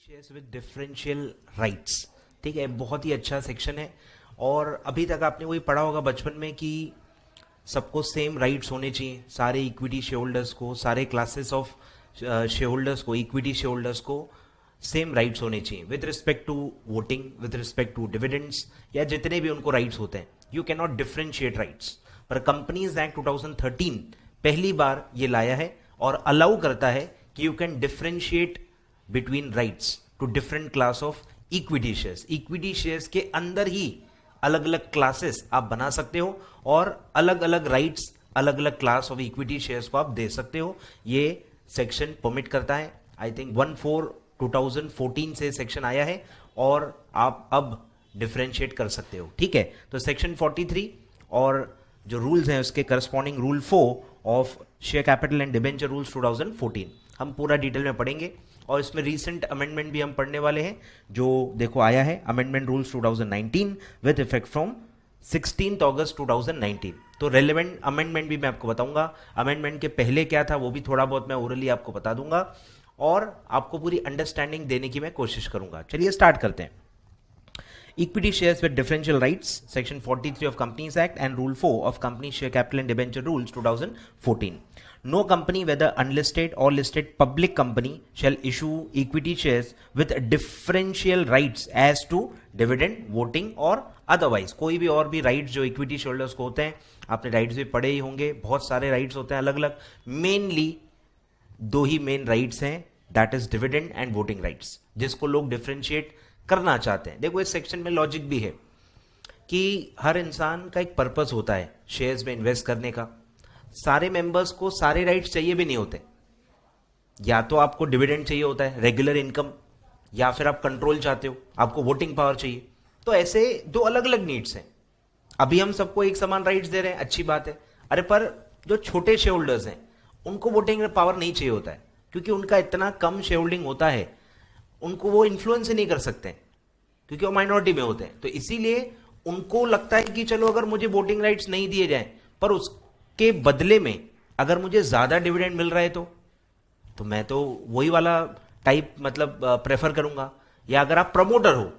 Shares with differential rights. ठीक है, बहुत ही अच्छा सेक्शन है। और अभी तक आपने वही पढ़ा होगा बचपन में कि सबको सेम राइट्स होने चाहिए, सारे इक्विटी शेयर होल्डर्स को, सारे क्लासेस ऑफ शेयर होल्डर्स को, इक्विटी शेयर होल्डर्स को सेम राइट्स होने चाहिए with respect to voting, with respect to dividends, या जितने भी उनको राइट्स होते हैं। You can not differentiate rights. पर कंपनीज एक्ट 2013 पहली बार ये लाया है और अलाउ करता है कि you can differentiate between rights to different class of equity shares. Equity shares के अंदर ही अलग अलग क्लासेस आप बना सकते हो और अलग अलग राइट्स, अलग अलग क्लास ऑफ इक्विटी शेयर्स को आप दे सकते हो। ये सेक्शन परमिट करता है। आई थिंक 1/4/2014 से सेक्शन आया है और आप अब डिफरेंशिएट कर सकते हो। ठीक है, तो सेक्शन 43 और जो रूल्स हैं उसके corresponding rule 4 of share capital and debenture rules 2014 हम पूरा डिटेल में पढ़ेंगे। और इसमें रीसेंट अमेंडमेंट भी हम पढ़ने वाले हैं, जो देखो आया है amendment rules 2019 with effect from 16 अगस्त 2019। तो रेलेवेंट अमेंडमेंट भी मैं आपको बताऊंगा। अमेंडमेंट के पहले क्या था वो भी थोड़ा बहुत मैं ओरली आपको बता दूंगा और आपको पूरी अंडरस्टैंडिंग देने की मैं कोशिश करूंगा। चलिए स्टार्ट करते हैं। Equity shares with differential rights, Section 43 of Companies Act and Rule 4 of Company Share Capital and Debenture Rules 2014. No company, whether unlisted or listed public company, shall issue equity shares with differential rights as to dividend, voting or otherwise. कोई भी और भी rights जो equity shareholders को होते हैं, आपने rights भी पढ़े ही होंगे, बहुत सारे rights होते हैं अलग अलग। Mainly दो ही main rights हैं, that is dividend and voting rights, जिसको लोग differentiate करना चाहते हैं। देखो इस सेक्शन में लॉजिक भी है कि हर इंसान का एक पर्पस होता है शेयर्स में इन्वेस्ट करने का। सारे मेंबर्स को सारे राइट्स चाहिए भी नहीं होते। या तो आपको डिविडेंड चाहिए होता है, रेगुलर इनकम, या फिर आप कंट्रोल चाहते हो, आपको वोटिंग पावर चाहिए। तो ऐसे दो अलग अलग नीड्स हैं। अभी हम सबको एक समान राइट्स दे रहे हैं, अच्छी बात है। अरे पर जो छोटे शेयर होल्डर्स हैं उनको वोटिंग पावर नहीं चाहिए होता है, क्योंकि उनका इतना कम शेयर होल्डिंग होता है, उनको वो इन्फ्लुएंस ही नहीं कर सकते क्योंकि वो माइनॉरिटी में होते हैं। तो इसीलिए उनको लगता है कि चलो अगर मुझे वोटिंग राइट्स नहीं दिए जाएं, पर उसके बदले में अगर मुझे ज्यादा डिविडेंड मिल रहा है तो मैं तो वही वाला टाइप मतलब प्रेफर करूंगा। या अगर आप प्रमोटर हो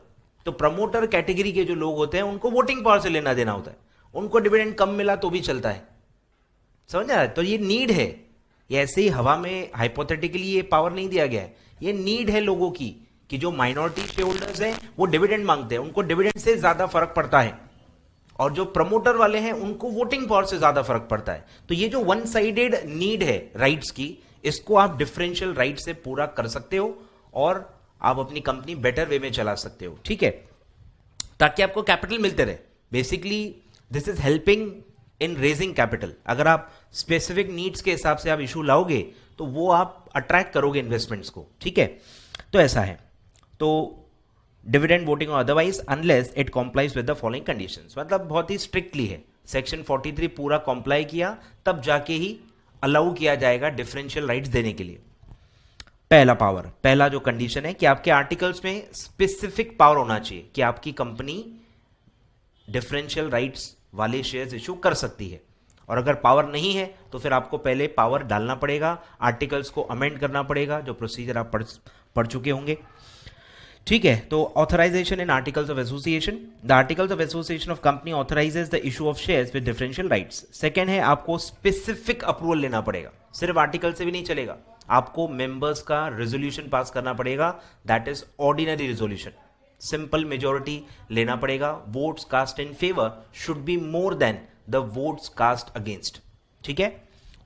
तो प्रमोटर कैटेगरी के जो लोग होते हैं उनको वोटिंग पावर से लेना देना होता है, उनको डिविडेंड कम मिला तो भी चलता है। समझ आ? तो ये नीड है। ये ऐसे ही हवा में हाइपोथेटिकली ये पावर नहीं दिया गया है, ये नीड है लोगों की कि जो माइनॉरिटी शेयर होल्डर्स हैं वो डिविडेंड मांगते हैं, उनको डिविडेंड से ज्यादा फर्क पड़ता है, और जो प्रमोटर वाले हैं उनको वोटिंग पावर से ज्यादा फर्क पड़ता है। तो ये जो वन साइडेड नीड है राइट्स की, इसको आप डिफरेंशियल राइट से पूरा कर सकते हो और आप अपनी कंपनी बेटर वे में चला सकते हो। ठीक है, ताकि आपको कैपिटल मिलते रहे। Basically this is helping in raising capital. अगर आप स्पेसिफिक नीड्स के हिसाब से आप इशू लाओगे तो वो आप अट्रैक्ट करोगे इन्वेस्टमेंट्स को। ठीक है, तो ऐसा है। तो डिविडेंड, वोटिंग और otherwise unless it complies with the following conditions, मतलब बहुत ही स्ट्रिक्टली है। सेक्शन 43 पूरा कॉम्प्लाई किया तब जाके ही अलाउ किया जाएगा डिफरेंशियल राइट्स देने के लिए। पहला जो कंडीशन है कि आपके आर्टिकल्स में स्पेसिफिक पावर होना चाहिए कि आपकी कंपनी डिफरेंशियल राइट्स वाले शेयर्स इशू कर सकती है। और अगर पावर नहीं है तो फिर आपको पहले पावर डालना पड़ेगा, आर्टिकल्स को अमेंड करना पड़ेगा, जो प्रोसीजर आप पढ़ चुके होंगे। ठीक है, तो authorisation in articles of association. The articles of association of company authorises the issue of shares with differential rights. Second है, आपको स्पेसिफिक अप्रूवल लेना पड़ेगा, सिर्फ आर्टिकल से भी नहीं चलेगा, आपको मेंबर्स का रेजोल्यूशन पास करना पड़ेगा, that is ordinary resolution. Simple majority लेना पड़ेगा। Votes cast in favour should be more than the votes cast against. ठीक है,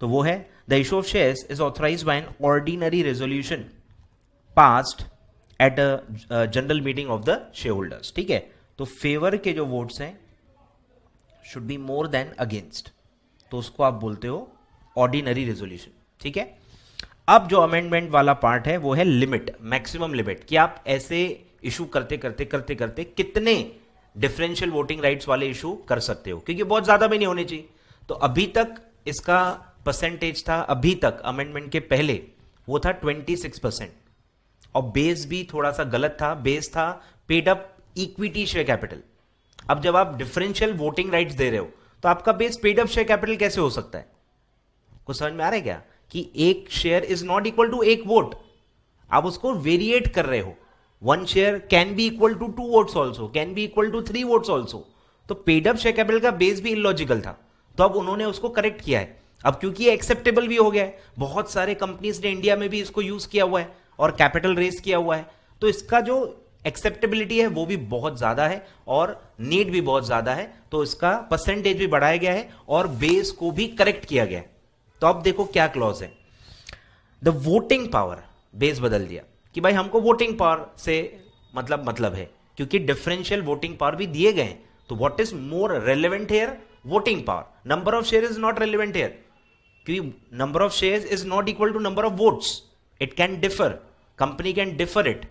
तो वो है the issue of shares is authorised by an ordinary resolution passed at a general meeting of the share holders. ठीक है, तो favour के जो वोट्स हैं should be more than against, तो उसको आप बोलते हो ऑर्डिनरी रेजोल्यूशन। ठीक है, अब जो अमेंडमेंट वाला पार्ट है वो है लिमिट, मैक्सिमम लिमिट, कि आप ऐसे इशू करते करते कितने डिफरेंशियल वोटिंग राइट्स वाले इशू कर सकते हो, क्योंकि बहुत ज्यादा भी नहीं होने चाहिए। तो अभी तक इसका परसेंटेज था, अभी तक अमेंडमेंट के पहले वो था 26%, और बेस भी थोड़ा सा गलत था, बेस था paid up equity share capital. अब जब आप डिफरेंशियल वोटिंग राइट्स दे रहे हो तो आपका base paid up share capital कैसे हो सकता है? कुछ समझ में आ रहा है क्या कि एक share is not equal to एक वोट, आप उसको वेरिएट कर रहे हो। 1 share can be equal to 2 votes also, can be equal to 3 votes also. तो पेड अप शेयर कैपिटल का बेस भी इलॉजिकल था, तो अब उन्होंने उसको करेक्ट किया है। अब क्योंकि ये एक्सेप्टेबल भी हो गया है, बहुत सारे कंपनीज ने इंडिया में भी इसको यूज किया हुआ है और कैपिटल रेस किया हुआ है, तो इसका जो एक्सेप्टेबिलिटी है वो भी बहुत ज्यादा है और नीड भी बहुत ज्यादा है, तो इसका परसेंटेज भी बढ़ाया गया है और बेस को भी करेक्ट किया गया है। तो अब देखो क्या क्लॉज है, द वोटिंग पावर, बेस बदल दिया कि भाई हमको वोटिंग पावर से मतलब है, क्योंकि डिफरेंशियल वोटिंग पावर भी दिए गए हैं। तो what is more relevant here, voting power. Number of share is not relevant here, क्योंकि number of shares is not equal to number of votes, it can differ, company can differ it,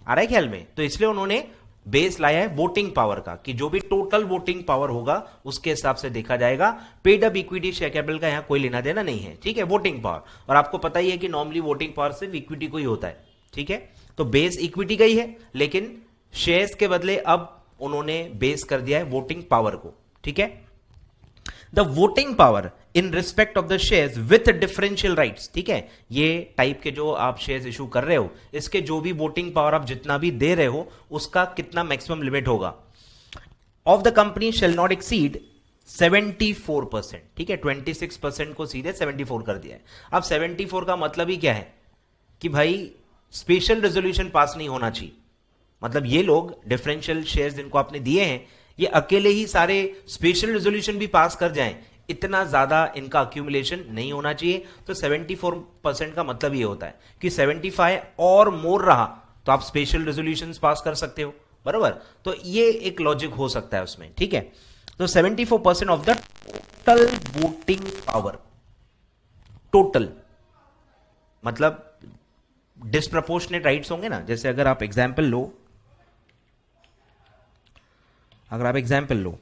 आ रहा है ख्याल में। तो इसलिए उन्होंने base लाया है वोटिंग पावर का, कि जो भी टोटल वोटिंग पावर होगा उसके हिसाब से देखा जाएगा। Paid up equity share capital का यहां कोई लेना देना नहीं है, ठीक है, वोटिंग पावर। और आपको पता ही है कि नॉर्मली वोटिंग पावर सिर्फ इक्विटी को ही होता है, ठीक है। तो बेस इक्विटी का ही है, लेकिन शेयर्स के बदले अब उन्होंने बेस कर दिया है वोटिंग पावर को, ठीक है। The voting power in respect of the shares with differential rights, ठीक है। ये टाइप के जो आप शेयर्स इशू कर रहे हो, इसके जो भी वोटिंग पावर आप जितना भी दे रहे हो, उसका कितना मैक्सिमम लिमिट होगा, of the company shall not exceed 74%, ठीक है। 26% को सीधे 74 कर दिया है। अब 74 का मतलब ही क्या है कि भाई स्पेशल रेजोल्यूशन पास नहीं होना चाहिए, मतलब ये लोग डिफरेंशियल शेयर्स जिनको आपने दिए हैं, ये अकेले ही सारे स्पेशल रेजोल्यूशन भी पास कर जाएं, इतना ज्यादा इनका अक्यूमुलेशन नहीं होना चाहिए। तो 74% का मतलब ये होता है कि 75 और मोर रहा तो आप स्पेशल रेजोल्यूशन पास कर सकते हो, बराबर। तो ये एक लॉजिक हो सकता है उसमें, ठीक है। तो 74% of the total voting power, total मतलब डिस्प्रपोर्शनेट राइट्स होंगे ना। जैसे अगर आप एग्जाम्पल लो,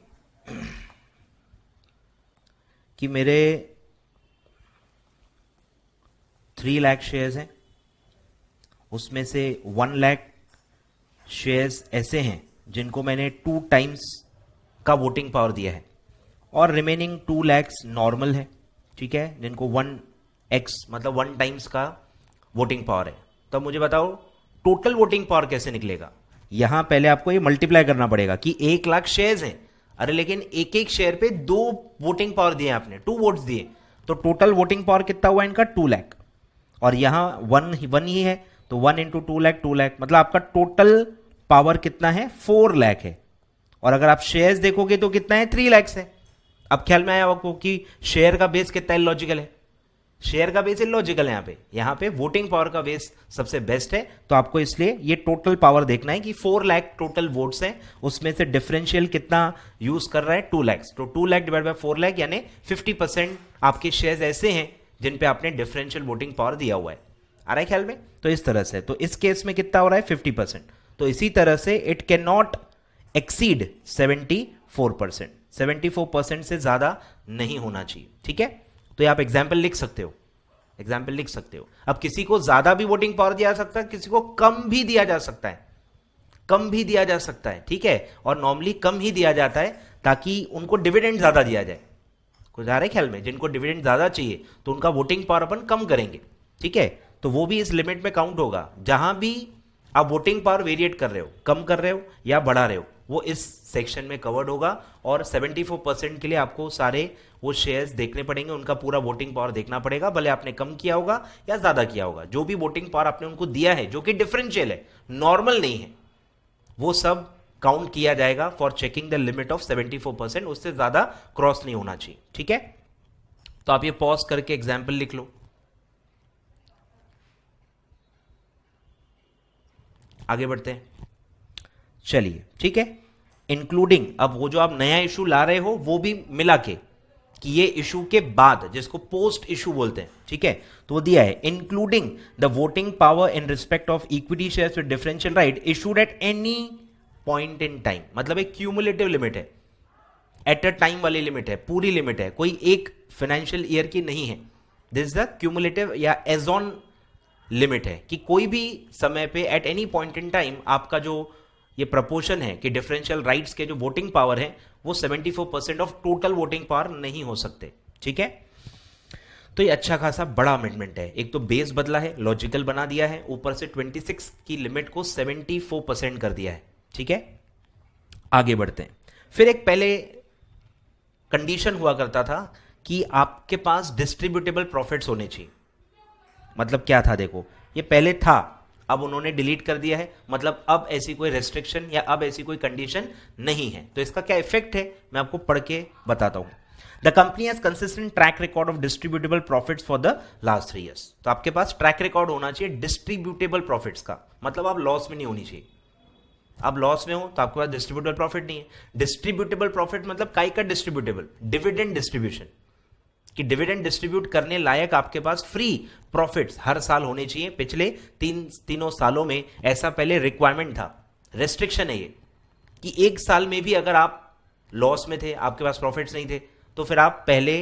कि मेरे 3 लाख शेयर्स हैं, उसमें से 1 लाख शेयर्स ऐसे हैं जिनको मैंने 2 टाइम्स का वोटिंग पावर दिया है, और रिमेनिंग 2 लैक्स नॉर्मल है, ठीक है, जिनको 1x मतलब 1 टाइम्स का वोटिंग पावर है। तो मुझे बताओ टोटल वोटिंग पावर कैसे निकलेगा। यहां पहले आपको ये मल्टीप्लाई करना पड़ेगा कि 1 लाख शेयर्स हैं, अरे लेकिन एक एक शेयर पे 2 वोटिंग पावर दिए आपने, 2 वोट्स दिए, तो टोटल वोटिंग पावर कितना हुआ इनका 2 लाख, और यहां 1 ही है, तो 1 इंटू 2 लाख 2 लाख, मतलब आपका टोटल पावर कितना है 4 लाख है। और अगर आप शेयर्स देखोगे तो कितना है 3 लाख है। अब ख्याल में आया आपको कि शेयर का बेस कितना इलॉजिकल है, शेयर का बेस इलॉजिकल है। यहां पे वोटिंग पावर का बेस सबसे बेस्ट है। तो आपको इसलिए ये टोटल पावर देखना है कि 4 लाख टोटल वोट्स हैं, उसमें से डिफरेंशियल कितना यूज कर रहा है 2 लाख, तो 2 लाख डिवाइड बाय 4 लाख यानी 50% आपके शेयर्स ऐसे हैं जिन पे आपने डिफरेंशियल वोटिंग पावर दिया हुआ है, आ रहा है ख्याल में। तो इस तरह से, तो इस केस में कितना हो रहा है 50%। तो इसी तरह से इट कैन नॉट एक्सीड 74%, 74% से ज्यादा नहीं होना चाहिए, ठीक है। तो आप एग्जाम्पल लिख सकते हो, एग्जाम्पल लिख सकते हो। अब किसी को ज्यादा भी वोटिंग पावर दिया जा सकता है, किसी को कम भी दिया जा सकता है, कम भी दिया जा सकता है, ठीक है। और नॉर्मली कम ही दिया जाता है ताकि उनको डिविडेंड ज्यादा दिया जाए। कुछ आ रहा है ख्याल में, जिनको डिविडेंड ज्यादा चाहिए तो उनका वोटिंग पावर अपन कम करेंगे, ठीक है। तो वो भी इस लिमिट में काउंट होगा। जहां भी आप वोटिंग पावर वेरिएट कर रहे हो, कम कर रहे हो या बढ़ा रहे हो, वो इस सेक्शन में कवर्ड होगा। और 74% के लिए आपको सारे वो शेयर्स देखने पड़ेंगे, उनका पूरा वोटिंग पावर देखना पड़ेगा, भले आपने कम किया होगा या ज्यादा किया होगा। जो भी वोटिंग पावर आपने उनको दिया है, जो कि डिफरेंशियल है, नॉर्मल नहीं है, वो सब काउंट किया जाएगा for checking the limit of 74%। उससे ज्यादा क्रॉस नहीं होना चाहिए, ठीक है। तो आप ये पॉज करके एग्जाम्पल लिख लो, आगे बढ़ते हैं, चलिए, ठीक है। इंक्लूडिंग, अब वो जो आप नया इशू ला रहे हो वो भी मिला के, कि ये इशू के बाद, जिसको पोस्ट इशू बोलते हैं, ठीक है, तो वो दिया है including the voting power in respect of equity shares with differential right issued at any point in time. मतलब एक क्यूमुलेटिव लिमिट है, एट अ टाइम वाली लिमिट है, पूरी लिमिट है, कोई एक फाइनेंशियल ईयर की नहीं है। दिस इज द क्यूमुलेटिव या एज ऑन लिमिट है, कि कोई भी समय पे at any point in time आपका जो ये प्रपोर्शन है कि डिफरेंशियल राइट्स के जो वोटिंग पावर है वो 74% ऑफ टोटल वोटिंग पावर नहीं हो सकते, ठीक है। तो ये अच्छा खासा बड़ा अमेंडमेंट है। एक तो बेस बदला है, लॉजिकल बना दिया है, ऊपर से 26 की लिमिट को 74% कर दिया है। ठीक है, आगे बढ़ते हैं। फिर एक पहले कंडीशन हुआ करता था कि आपके पास डिस्ट्रीब्यूटेबल प्रॉफिट्स होने चाहिए। मतलब क्या था, देखो ये पहले था, अब उन्होंने डिलीट कर दिया है, मतलब अब ऐसी कोई रेस्ट्रिक्शन या अब ऐसी कोई कंडीशन नहीं है। तो इसका क्या इफेक्ट है मैं आपको पढ़ के बताता हूं। The company has consistent track record of distributable profits for the last 3 years। तो आपके पास ट्रैक रिकॉर्ड होना चाहिए डिस्ट्रीब्यूटेबल प्रॉफिट्स का, मतलब आप लॉस में नहीं होनी चाहिए। आप लॉस में हो तो आपके पास डिस्ट्रीब्यूटेबल प्रॉफिट नहीं है। डिस्ट्रीब्यूटेबल प्रॉफिट मतलब काय का डिस्ट्रीब्यूटेबल, डिविडेंड डिस्ट्रीब्यूशन, कि डिविडेंड डिस्ट्रीब्यूट करने लायक आपके पास फ्री प्रॉफिट्स हर साल होने चाहिए। पिछले तीनों सालों में ऐसा पहले रिक्वायरमेंट था, रेस्ट्रिक्शन है ये, कि एक साल में भी अगर आप लॉस में थे, आपके पास प्रॉफिट्स नहीं थे, तो फिर आप पहले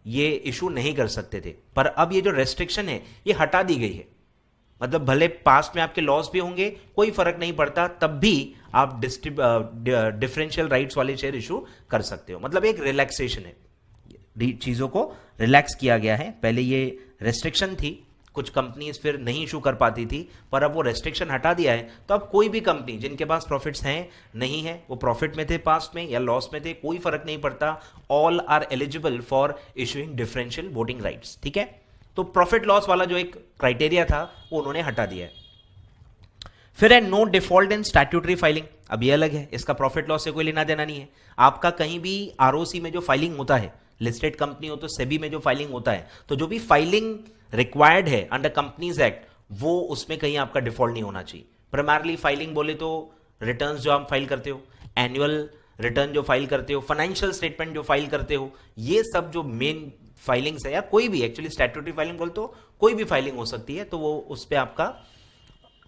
ये इशू नहीं कर सकते थे। पर अब ये जो रेस्ट्रिक्शन है ये हटा दी गई है, मतलब भले पास्ट में आपके लॉस भी होंगे कोई फर्क नहीं पड़ता, तब भी आप डिफरेंशियल राइट्स वाले शेयर इशू कर सकते हो। मतलब एक रिलैक्सेशन है, चीजों को रिलैक्स किया गया है। पहले ये रेस्ट्रिक्शन थी, कुछ कंपनीज फिर नहीं इशू कर पाती थी, पर अब वो रेस्ट्रिक्शन हटा दिया है। तो अब कोई भी कंपनी जिनके पास प्रॉफिट्स हैं नहीं है, वो प्रॉफिट में थे पास्ट में या लॉस में थे, कोई फर्क नहीं पड़ता, all are eligible for issuing differential voting rights. ठीक है, तो प्रॉफिट लॉस वाला जो एक क्राइटेरिया था वो उन्होंने हटा दिया है। फिर है no default in statutory filing. अब ये अलग है, इसका प्रॉफिट लॉस से कोई लेना देना नहीं है। आपका कहीं भी आरओसी में जो फाइलिंग होता है, लिस्टेड कंपनी हो तो सेबी में जो फाइलिंग होता है, तो जो भी फाइलिंग रिक्वायर्ड है अंडर कंपनीज एक्ट, वो उसमें कहीं आपका डिफॉल्ट नहीं होना चाहिए। प्राइमरली फाइलिंग बोले तो रिटर्न्स जो आप फाइल करते हो, एनुअल रिटर्न जो फाइल करते हो, फाइनेंशियल स्टेटमेंट जो फाइल करते हो, ये सब जो मेन फाइलिंग्स है, या कोई भी एक्चुअली स्टैट्यूटरी फाइलिंग बोले तो कोई भी फाइलिंग हो सकती है, तो वो उस पर आपका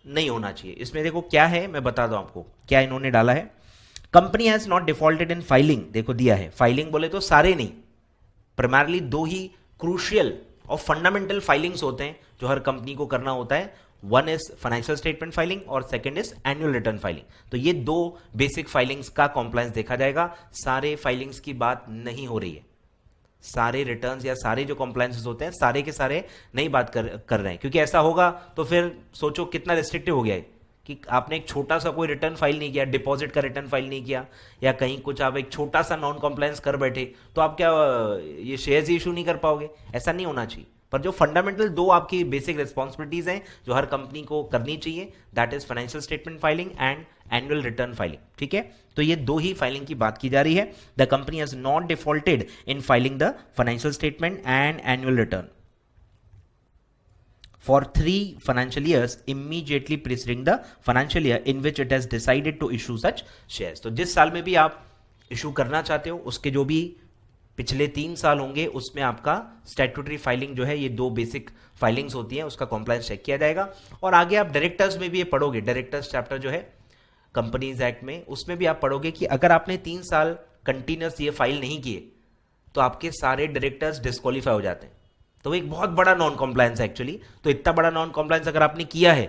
नहीं होना चाहिए। इसमें देखो क्या है, मैं बता दूं आपको क्या इन्होंने डाला है। Company has not defaulted in filing, देखो दिया है, फाइलिंग बोले तो सारे नहीं, प्राइमरली 2 ही क्रूशियल और फंडामेंटल फाइलिंग्स होते हैं जो हर कंपनी को करना होता है। One is financial statement filing और second is annual return filing. तो ये 2 बेसिक फाइलिंग्स का कॉम्प्लायंस देखा जाएगा। सारे फाइलिंग्स की बात नहीं हो रही है, सारे रिटर्न्स या सारे जो कॉम्प्लायंसेस होते हैं सारे के सारे नहीं बात कर रहे हैं, क्योंकि ऐसा होगा तो फिर सोचो कितना रिस्ट्रिक्टिव हो गया है कि आपने एक छोटा सा कोई रिटर्न फाइल नहीं किया, डिपॉजिट का रिटर्न फाइल नहीं किया, या कहीं कुछ आप एक छोटा सा नॉन कॉम्प्लायंस कर बैठे, तो आप क्या ये शेयर्स इशू नहीं कर पाओगे। ऐसा नहीं होना चाहिए। पर जो फंडामेंटल 2 आपकी बेसिक रिस्पॉन्सिबिलिटीज हैं जो हर कंपनी को करनी चाहिए, that is financial statement filing and annual return filing. ठीक है, तो ये 2 ही फाइलिंग की बात की जा रही है। The company has not defaulted in filing the financial statement and annual return for 3 financial years immediately preceding the financial year in which it has decided to issue such shares। तो जिस साल में भी आप इशू करना चाहते हो, उसके जो भी पिछले 3 साल होंगे उसमें आपका स्टैट्यूटरी फाइलिंग जो है, ये 2 बेसिक फाइलिंग्स होती हैं, उसका कॉम्प्लायंस चेक किया जाएगा। और आगे आप डायरेक्टर्स में भी ये पढ़ोगे, डायरेक्टर्स चैप्टर जो है कंपनीज एक्ट में, उसमें भी आप पढ़ोगे कि अगर आपने 3 साल कंटिन्यूस ये फाइल नहीं किए तो आपके सारे डायरेक्टर्स डिस्क्वालीफाई हो जाते हैं। तो एक बहुत बड़ा नॉन कॉम्प्लायंस है एक्चुअली। तो इतना बड़ा नॉन कॉम्प्लायंस अगर आपने किया है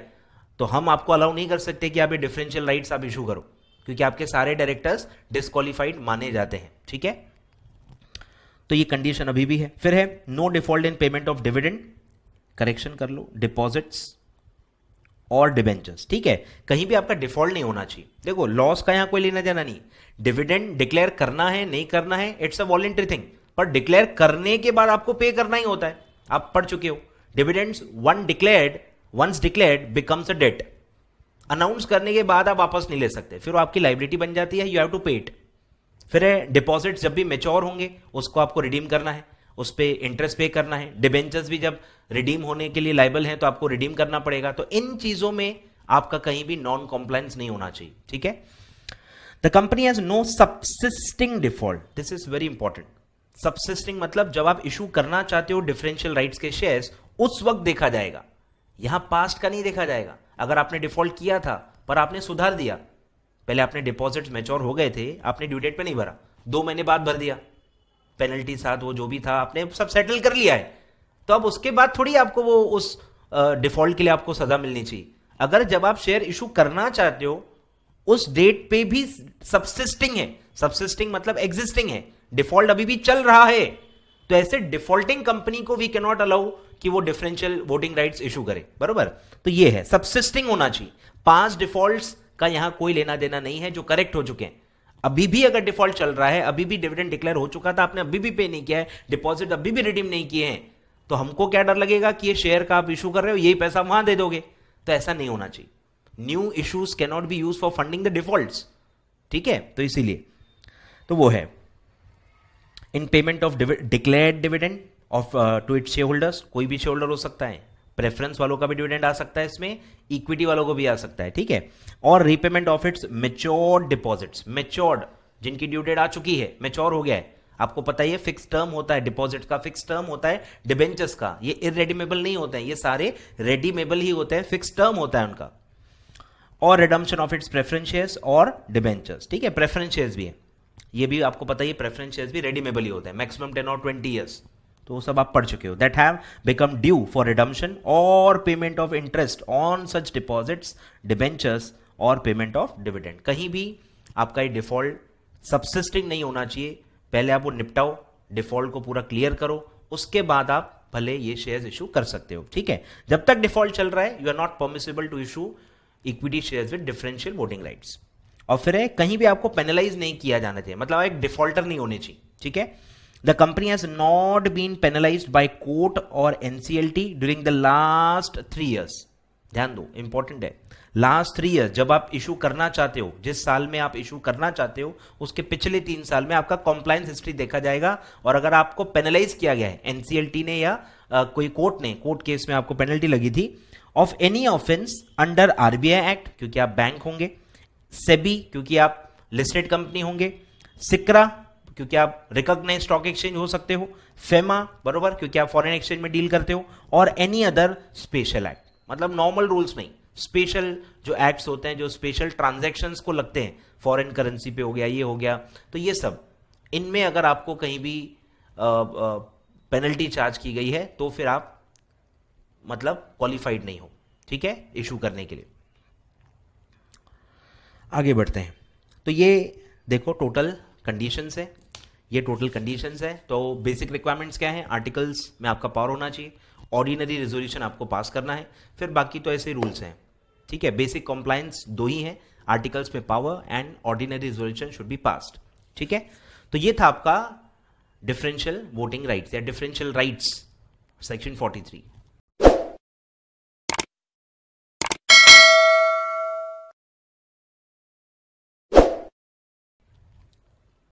तो हम आपको अलाउ नहीं कर सकते कि आप ये डिफरेंशियल राइट्स आप इशू करो, क्योंकि आपके सारे डायरेक्टर्स डिस्क्वालीफाइड माने जाते हैं। ठीक है, तो ये कंडीशन अभी भी है। फिर है no default in payment of dividend, correction कर लो, डिपॉजिट्स और डिबेंचर्स। ठीक है, कहीं भी आपका डिफॉल्ट नहीं होना चाहिए। देखो लॉस का यहां कोई लेना देना नहीं, डिविडेंड डिक्लेयर करना है नहीं करना है, इट्स अ वॉलंटरी थिंग, पर डिक्लेयर करने के बाद आपको पे करना ही होता है। आप पढ़ चुके हो, dividends once declared becomes a debt. Announce करने के बाद आप वापस नहीं ले सकते, फिर वो आपकी लाइबिलिटी बन जाती है, यू हैव टू पे इट। फिर है डिपॉजिट्स जब भी मैच्योर होंगे उसको आपको रिडीम करना है, उस पर इंटरेस्ट पे करना है। डिबेंचर्स भी जब रिडीम होने के लिए लाइबल है तो आपको रिडीम करना पड़ेगा। तो इन चीजों में आपका कहीं भी नॉन कॉम्प्लायंस नहीं होना चाहिए। ठीक है, the company has no subsisting default, this is very important. Subsisting मतलब जब आप इशू करना चाहते हो डिफरेंशियल राइट्स के शेयर्स, उस वक्त देखा जाएगा, यहां पास्ट का नहीं देखा जाएगा। अगर आपने डिफॉल्ट किया था पर आपने सुधार दिया, पहले आपने डिपॉजिट्स मैच्योर हो गए थे, आपने ड्यू डेट पे नहीं भरा, 2 महीने बाद भर दिया, पेनल्टी साथ वो जो भी था आपने सब सेटल कर लिया है, तो अब उसके बाद थोड़ी आपको वो उस डिफॉल्ट के लिए आपको सजा मिलनी चाहिए। अगर जब आप शेयर इशू करना चाहते हो उस डेट पे भी सब्सिस्टिंग है, सब्सिस्टिंग मतलब एग्जिस्टिंग है, डिफॉल्ट अभी भी चल रहा है, तो ऐसे डिफॉल्टिंग कंपनी को वी कैन नॉट अलाउ कि वो डिफरेंशियल वोटिंग राइट्स इशू करे, बरोबर। तो ये है सबसिस्टिंग होना चाहिए, 5 डिफॉल्ट्स का यहां कोई लेना देना नहीं है जो करेक्ट हो चुके हैं। अभी भी अगर डिफॉल्ट चल रहा है, अभी भी डिविडेंड डिक्लेयर हो चुका था, आपने अभी भी पे नहीं किया है, डिपॉजिट अभी भी रिडीम नहीं किए हैं, तो हमको क्या डर लगेगा कि ये शेयर का आप इशू कर रहे हो, यही पैसा वहां दे दोगे। तो ऐसा नहीं होना चाहिए। New issues can not be use for funding the defaults, ठीक है। तो इसीलिए तो वो है in payment of declared dividend of to its share holders, कोई भी शेयर होल्डर हो सकता है, प्रेफरेंस वालों का भी डिविडेंड आ सकता है इसमें, इक्विटी वालों को भी आ सकता है, ठीक है। और repayment of its matured deposits, matured जिनकी ड्यू डेट आ चुकी है, मेच्योर हो गया है, आपको पता है फिक्स टर्म होता है, डिपॉजिट का फिक्स टर्म होता है, डिबेंचर्स का ये इरेडीमेबल नहीं होते हैं, ये सारे रेडीमेबल ही होते हैं, फिक्स टर्म होता है उनका। और redemption of its preference shares और डिबेंचर्स, ठीक है, प्रेफरेंस शेयर्स भी है, ये भी आपको पता है, प्रेफरेंस शेयर्स भी रेडीमेबल ही होते हैं, मैक्सिमम 10 और 20 ईयर्स, तो वो सब आप पढ़ चुके हो। That have become due for redemption और payment of interest on such deposits, debentures और पेमेंट ऑफ डिविडेंड। कहीं भी आपका ये डिफॉल्ट सबसिस्टिंग नहीं होना चाहिए, पहले आप वो निपटाओ, डिफॉल्ट को पूरा क्लियर करो, उसके बाद आप भले ये शेयर्स इशू कर सकते हो, ठीक है। जब तक डिफॉल्ट चल रहा है, you are not permissible to issue equity shares with differential voting rights. और फिर है कहीं भी आपको पेनलाइज नहीं किया जाना चाहिए, मतलब एक डिफॉल्टर नहीं होने चाहिए, ठीक है। The company has not been penalised by court और NCLT during the last 3 years. ध्यान दो, इंपॉर्टेंट है, लास्ट 3 ईयर्स जब आप इशू करना चाहते हो, जिस साल में आप इशू करना चाहते हो, उसके पिछले 3 साल में आपका कॉम्प्लायंस हिस्ट्री देखा जाएगा। और अगर आपको पेनलाइज किया गया है एनसीएलटी ने या कोई कोर्ट ने, कोर्ट केस में आपको पेनल्टी लगी थी, of any offence under RBI act, क्योंकि आप बैंक होंगे, सेबी क्योंकि आप लिस्टेड कंपनी होंगे, सिक्रा क्योंकि आप रिकॉग्नाइज्ड स्टॉक एक्सचेंज हो सकते हो, फेमा बरोबर क्योंकि आप फॉरेन एक्सचेंज में डील करते हो, और एनी अदर स्पेशल एक्ट, मतलब नॉर्मल रूल्स नहीं, स्पेशल जो एक्ट्स होते हैं, जो स्पेशल ट्रांजैक्शंस को लगते हैं, फॉरेन करेंसी पे हो गया, ये हो गया, तो ये सब, इनमें अगर आपको कहीं भी पेनल्टी चार्ज की गई है तो फिर आप मतलब क्वालिफाइड नहीं हो, ठीक है, इशू करने के लिए। आगे बढ़ते हैं, तो ये देखो टोटल कंडीशंस है, ये टोटल कंडीशंस है। तो बेसिक रिक्वायरमेंट्स क्या है, आर्टिकल्स में आपका पावर होना चाहिए, ऑर्डिनरी रेजोल्यूशन आपको पास करना है, फिर बाकी तो ऐसे रूल्स हैं, ठीक है। बेसिक कॉम्प्लायंस 2 ही हैं, आर्टिकल्स में power and ordinary resolution should be passed, ठीक है। तो ये था आपका डिफरेंशियल वोटिंग राइट्स या डिफरेंशियल राइट्स सेक्शन 43।